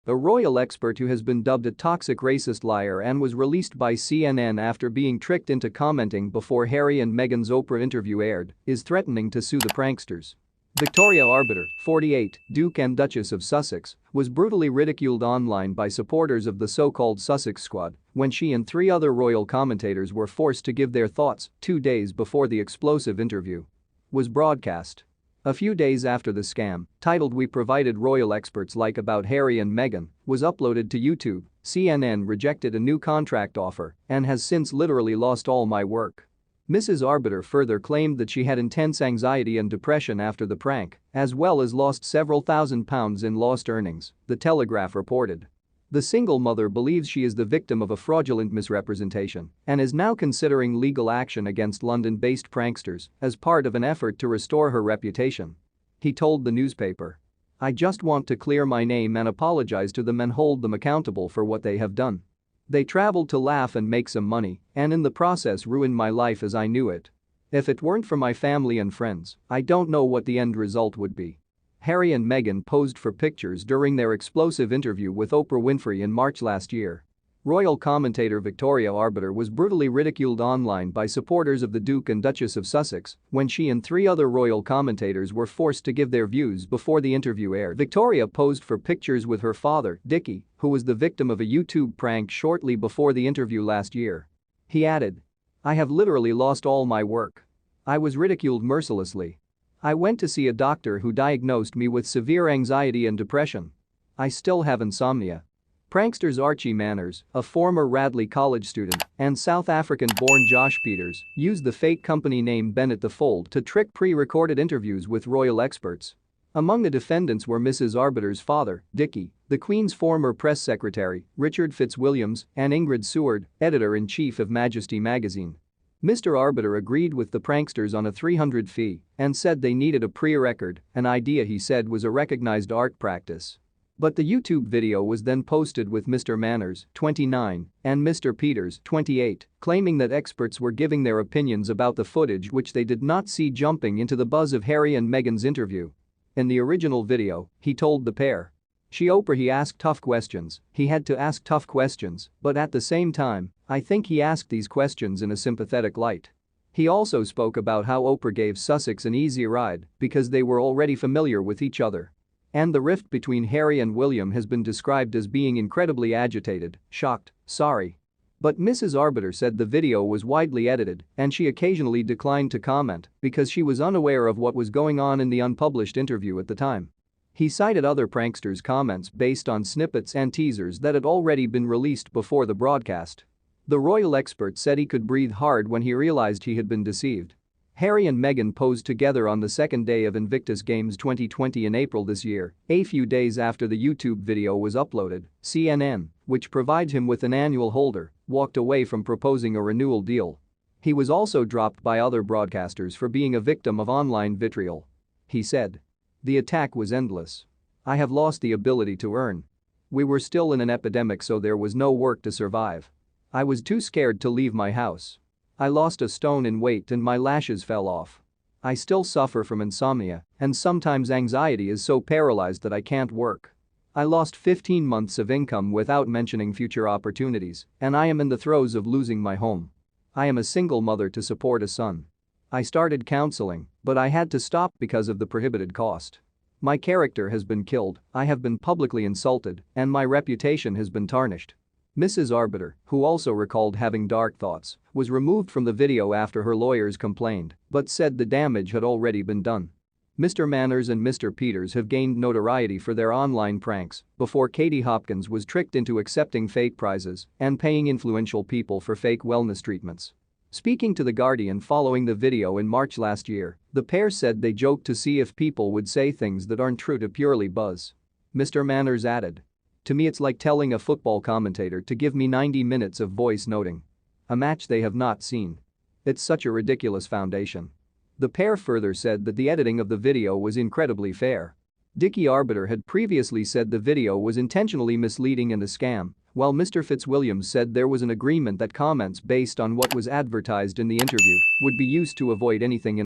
A royal expert who has been dubbed a toxic racist liar and was released by CNN after being tricked into commenting before Harry and Meghan's Oprah interview aired, is threatening to sue the pranksters. Victoria Arbiter, 48, Duke and Duchess of Sussex, was brutally ridiculed online by supporters of the so-called Sussex Squad when she and 3 other royal commentators were forced to give their thoughts 2 days before the explosive interview was broadcast. A few days after the scam, titled "We Provided Royal Experts Like About Harry and Meghan," was uploaded to YouTube, CNN rejected a new contract offer and has since literally lost all my work. Mrs. Arbiter further claimed that she had intense anxiety and depression after the prank, as well as lost several £1,000s in lost earnings, the Telegraph reported. The single mother believes she is the victim of a fraudulent misrepresentation and is now considering legal action against London-based pranksters as part of an effort to restore her reputation. He told the newspaper, "I just want to clear my name and apologize to them and hold them accountable for what they have done. They traveled to laugh and make some money and in the process ruined my life as I knew it. If it weren't for my family and friends, I don't know what the end result would be." Harry and Meghan posed for pictures during their explosive interview with Oprah Winfrey in March last year. Royal commentator Victoria Arbiter was brutally ridiculed online by supporters of the Duke and Duchess of Sussex when she and 3 other royal commentators were forced to give their views before the interview aired. Victoria posed for pictures with her father, Dickie, who was the victim of a YouTube prank shortly before the interview last year. He added, "I have literally lost all my work. I was ridiculed mercilessly. I went to see a doctor who diagnosed me with severe anxiety and depression. I still have insomnia." Pranksters Archie Manners, a former Radley College student, and South African-born Josh Peters used the fake company name Bennett the Fold to trick pre-recorded interviews with royal experts. Among the defendants were Mrs. Arbiter's father, Dickie, the Queen's former press secretary, Richard Fitzwilliams, and Ingrid Seward, editor-in-chief of Majesty magazine. Mr. Arbiter agreed with the pranksters on a $300 fee and said they needed a pre-record, an idea he said was a recognized art practice. But the YouTube video was then posted with Mr. Manners, 29, and Mr. Peters, 28, claiming that experts were giving their opinions about the footage which they did not see jumping into the buzz of Harry and Meghan's interview. In the original video, he told the pair, he asked tough questions, he had to ask tough questions, but at the same time, I think he asked these questions in a sympathetic light." He also spoke about how Oprah gave Sussex an easy ride because they were already familiar with each other. And the rift between Harry and William has been described as being incredibly agitated, shocked, sorry. But Mrs. Arbiter said the video was widely edited and she occasionally declined to comment because she was unaware of what was going on in the unpublished interview at the time. He cited other pranksters' comments based on snippets and teasers that had already been released before the broadcast. The royal expert said he could breathe hard when he realized he had been deceived. Harry and Meghan posed together on the second day of Invictus Games 2020 in April this year, a few days after the YouTube video was uploaded. CNN, which provides him with an annual holder, walked away from proposing a renewal deal. He was also dropped by other broadcasters for being a victim of online vitriol. He said, "The attack was endless. I have lost the ability to earn. We were still in an epidemic, so there was no work to survive. I was too scared to leave my house. I lost a stone in weight and my lashes fell off. I still suffer from insomnia, and sometimes anxiety is so paralyzed that I can't work. I lost 15 months of income without mentioning future opportunities, and I am in the throes of losing my home. I am a single mother to support a son. I started counseling, but I had to stop because of the prohibited cost. My character has been killed, I have been publicly insulted, and my reputation has been tarnished." Mrs. Arbiter, who also recalled having dark thoughts, was removed from the video after her lawyers complained, but said the damage had already been done. Mr. Manners and Mr. Peters have gained notoriety for their online pranks before Katie Hopkins was tricked into accepting fake prizes and paying influential people for fake wellness treatments. Speaking to The Guardian following the video in March last year, the pair said they joked to see if people would say things that aren't true to purely buzz. Mr. Manners added, "To me it's like telling a football commentator to give me 90 minutes of voice noting. A match they have not seen. It's such a ridiculous foundation." The pair further said that the editing of the video was incredibly fair. Dickie Arbiter had previously said the video was intentionally misleading and a scam, while Mr. Fitzwilliams said there was an agreement that comments based on what was advertised in the interview would be used to avoid anything